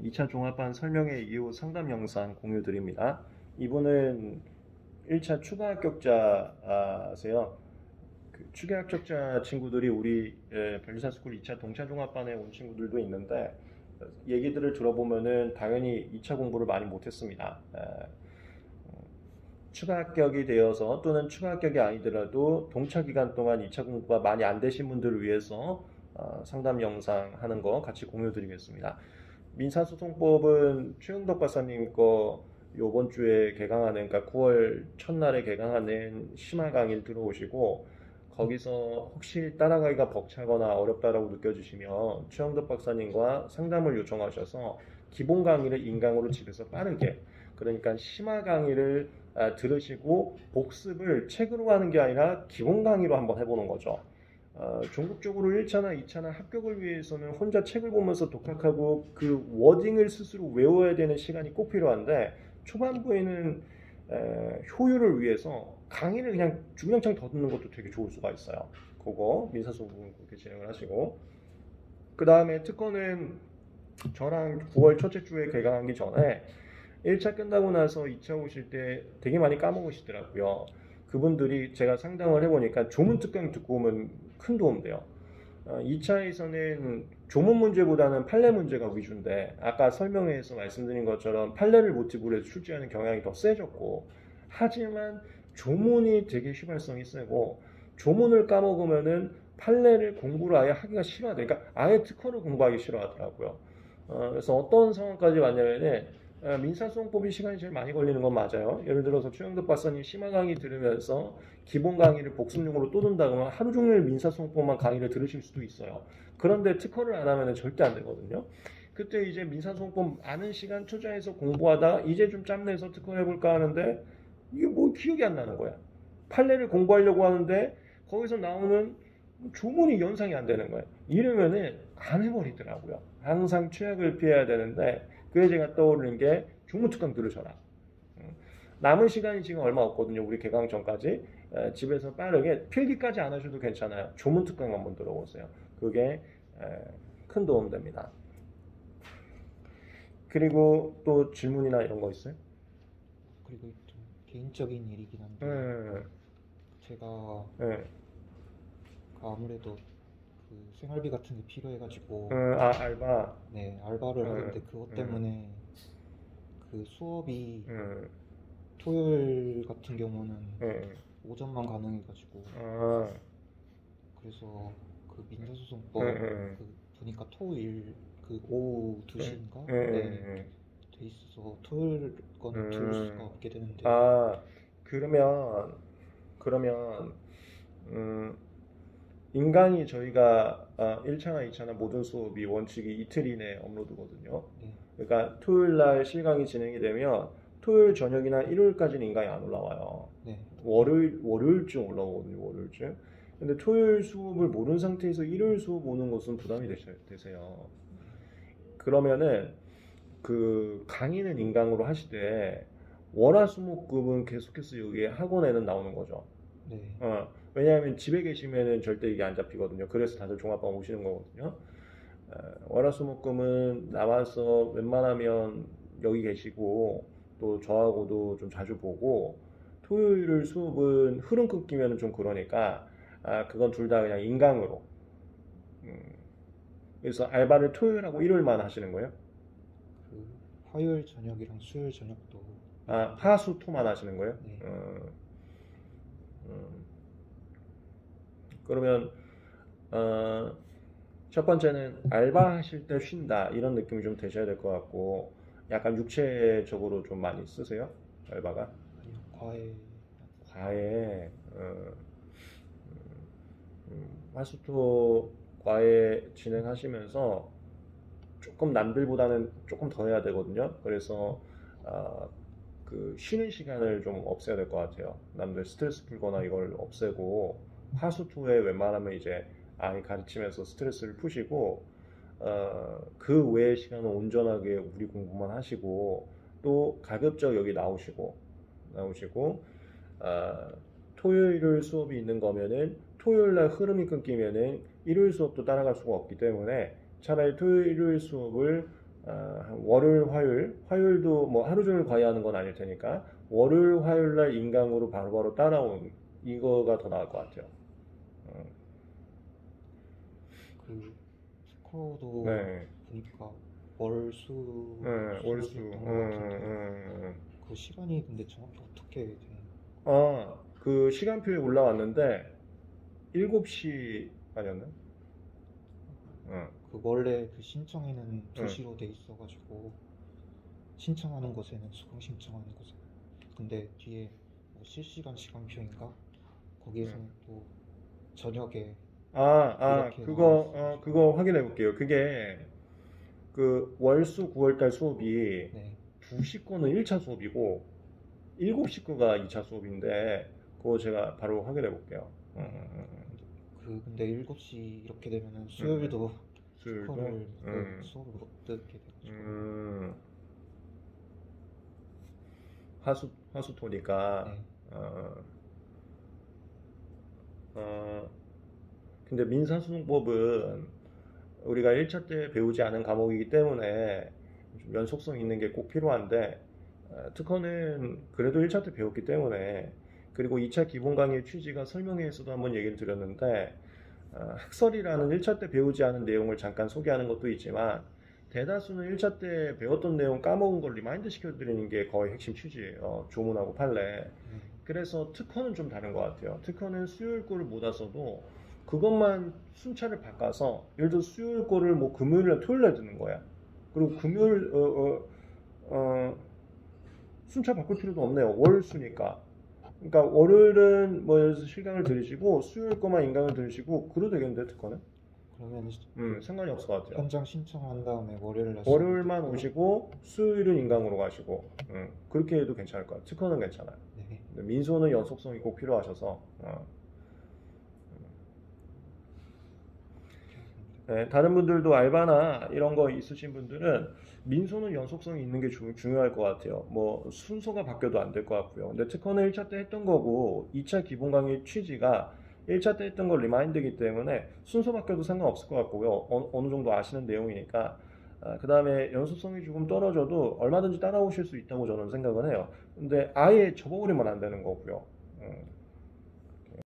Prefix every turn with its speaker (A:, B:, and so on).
A: 2차 종합반 설명회 이후 상담 영상 공유 드립니다. 이분은 1차 추가 합격자세요. 추가 합격자 친구들이 우리 벨리사스쿨 2차 동차 종합반에 온 친구들도 있는데 얘기들을 들어보면은 당연히 2차 공부를 많이 못했습니다. 추가 합격이 되어서 또는 추가 합격이 아니더라도 동차 기간 동안 2차 공부가 많이 안 되신 분들을 위해서 상담 영상 하는 거 같이 공유 드리겠습니다. 민사소송법은 최영덕 박사님 거 요번 주에 개강하는, 그러니까 9월 첫날에 개강하는 심화 강의를 들어오시고 거기서 혹시 따라가기가 벅차거나 어렵다라고 느껴지시면 최영덕 박사님과 상담을 요청하셔서 기본 강의를 인강으로 집에서 빠르게, 그러니까 심화 강의를 들으시고 복습을 책으로 하는 게 아니라 기본 강의로 한번 해보는 거죠. 전국적으로 1차나 2차나 합격을 위해서는 혼자 책을 보면서 독학하고 그 워딩을 스스로 외워야 되는 시간이 꼭 필요한데, 초반부에는 효율을 위해서 강의를 그냥 주구장창 더 듣는 것도 되게 좋을 수가 있어요. 그거 민사소송은 그렇게 진행을 하시고, 그 다음에 특허는 저랑 9월 첫째 주에 개강하기 전에 1차 끝나고 나서 2차 오실 때 되게 많이 까먹으시더라고요. 그분들이 제가 상담을 해보니까 조문 특강 듣고 오면 큰 도움 돼요. 2차에서는 조문 문제보다는 판례 문제가 위주인데, 아까 설명회에서 말씀드린 것처럼 판례를 모티브로 해서 출제하는 경향이 더 세졌고, 하지만 조문이 되게 휘발성이 세고, 조문을 까먹으면은 판례를 공부를 아예 하기가 싫어하더라고요. 그러니까 아예 특허를 공부하기 싫어하더라고요. 그래서 어떤 상황까지 왔냐면은 민사소송법이 시간이 제일 많이 걸리는 건 맞아요. 예를 들어서 최영덕 박사님 심화 강의 들으면서 기본 강의를 복습용으로 또 든다 그러면 하루 종일 민사소송법만 강의를 들으실 수도 있어요. 그런데 특허를 안 하면 절대 안 되거든요. 그때 이제 민사소송법 아는 시간 투자해서 공부하다 이제 좀 짬내서 특허를 해볼까 하는데 이게 뭐 기억이 안 나는 거야. 판례를 공부하려고 하는데 거기서 나오는 조문이 연상이 안 되는 거예요. 이러면은 안 해버리더라고요. 항상 최악을 피해야 되는데, 그래서 제가 떠오르는 게 조문특강 들으셔라. 남은 시간이 지금 얼마 없거든요. 우리 개강 전까지. 집에서 빠르게 필기까지 안 하셔도 괜찮아요. 조문특강 한번 들어보세요. 그게 큰 도움 됩니다. 그리고 또 질문이나 이런 거 있어요?
B: 그리고 좀 개인적인 일이긴 한데 제가 아무래도 그 생활비 같은 게 필요해가지고
A: 알바.
B: 네, 알바를 하는데 그것 때문에 그 수업이 토요일 같은 경우는 오전만 가능해가지고 그래서 그 민사소송법 그 보니까 토요일 그 오후 2시인가 네, 돼 있어서 토요일 거는 들을 수가 없게 되는데.
A: 그러면 인강이 저희가 1차나 2차나 모든 수업이 원칙이 이틀 이내 업로드거든요.
B: 네.
A: 그러니까 토요일 날 실강이 진행이 되면 토요일 저녁이나 일요일까지는 인강이 안 올라와요.
B: 네.
A: 월요일쯤 올라오거든요. 월요일쯤. 근데 토요일 수업을 모른 상태에서 일요일 수업 오는 것은 부담이 되세요. 그러면은 그 강의는 인강으로 하시되 월화수목금은 계속해서 여기에 학원에는 나오는 거죠.
B: 네.
A: 왜냐하면 집에 계시면은 절대 이게 안 잡히거든요. 그래서 다들 종합반 오시는 거거든요. 월화수목금은 나와서 웬만하면 여기 계시고 또 저하고도 좀 자주 보고, 토요일 수업은 흐름 끊기면 좀 그러니까 그건 둘 다 그냥 인강으로. 그래서 알바를 토요일하고 일요일만 하시는 거예요?
B: 그 화요일 저녁이랑 수요일 저녁도.
A: 화수토만 하시는 거예요?
B: 네.
A: 그러면 첫 번째는 알바 하실 때 쉰다 이런 느낌이 좀 되셔야 될 것 같고, 약간 육체적으로 좀 많이 쓰세요? 알바가?
B: 아니요,
A: 과외. 화수토 과외 진행하시면서 조금 남들보다는 조금 더 해야 되거든요. 그래서 그 쉬는 시간을 좀 없애야 될 것 같아요. 남들 스트레스 풀거나 이걸 없애고 화수토에 웬만하면 이제 아이 가르치면서 스트레스를 푸시고, 그 외의 시간은 온전하게 우리 공부만 하시고, 또 가급적 여기 나오시고 토요일 수업이 있는 거면은 토요일날 흐름이 끊기면은 일요일 수업도 따라갈 수가 없기 때문에 차라리 토요일 수업을 한 월요일, 화요일, 화요일도 뭐 하루 종일 과외하는 건 아닐 테니까 월요일, 화요일 날 인강으로 바로바로 따라온 이거가 더 나을 것 같아요.
B: 그 스코어도
A: 네,
B: 보니까 월수
A: 월수.
B: 수업이었던 것 같은데 그 시간이 근데 정확히 어떻게 되는
A: 그 시간표에 올라왔는데 7시 아니었나?
B: 그 원래 그 신청에는 2시로 돼 있어가지고 신청하는 곳에는 수강 신청하는 곳에 근데 뒤에 뭐 실시간 시간표인가 거기에서는 또 저녁에 이렇게 나왔어가지고
A: 그거 확인해 볼게요. 그게 그 월수 9월달 수업이
B: 네.
A: 2시 거는 1차 수업이고 7시 거가 2차 수업인데 그거 제가 바로 확인해 볼게요.
B: 근데 7시 이렇게 되면은 수요일도
A: 수요일도
B: 스코어를 수업을 못 듣게 돼가지고
A: 화수토니까
B: 네.
A: 근데 민사소송법은 우리가 1차 때 배우지 않은 과목이기 때문에 좀 연속성 있는 게 꼭 필요한데 특허는 그래도 1차 때 배웠기 때문에 그리고 2차 기본 강의 취지가 설명회에서도 한번 얘기를 드렸는데 학설이라는 1차 때 배우지 않은 내용을 잠깐 소개하는 것도 있지만 대다수는 1차 때 배웠던 내용 까먹은 걸 리마인드 시켜드리는 게 거의 핵심 취지예요. 조문하고 판례. 그래서 특허는 좀 다른 것 같아요. 특허는 수요일 거를 못 왔어도 그것만 순차를 바꿔서 예를 들어 수요일 거를 뭐 금요일날 토요일날 듣는 거야. 그리고 금요일 순차 바꿀 필요도 없네요. 월수니까. 그러니까 월요일은 뭐 예를 들어서 실강을 들으시고 수요일 거만 인강을 들으시고 그래도 되겠는데 특허는?
B: 그러면
A: 상관이 없을 것 같아요.
B: 현장 신청한 다음에 월요일 날
A: 월요일만
B: 수업을
A: 오시고 수요일은 인강으로 가시고 그렇게 해도 괜찮을 것 같아요. 특허는 괜찮아요.
B: 네.
A: 근데 민소는 연속성이 꼭 필요하셔서 네, 다른 분들도 알바나 이런 거 있으신 분들은 민소는 연속성이 있는 게 중요할 것 같아요. 뭐 순서가 바뀌어도 안 될 것 같고요. 근데 특허는 1차 때 했던 거고 2차 기본 강의 취지가 1차 때 했던 거 리마인드이기 때문에 순서 바뀌어도 상관없을 것 같고요. 어느 정도 아시는 내용이니까 그 다음에 연속성이 조금 떨어져도 얼마든지 따라오실 수 있다고 저는 생각은 해요. 근데 아예 접어버리면 안 되는 거고요.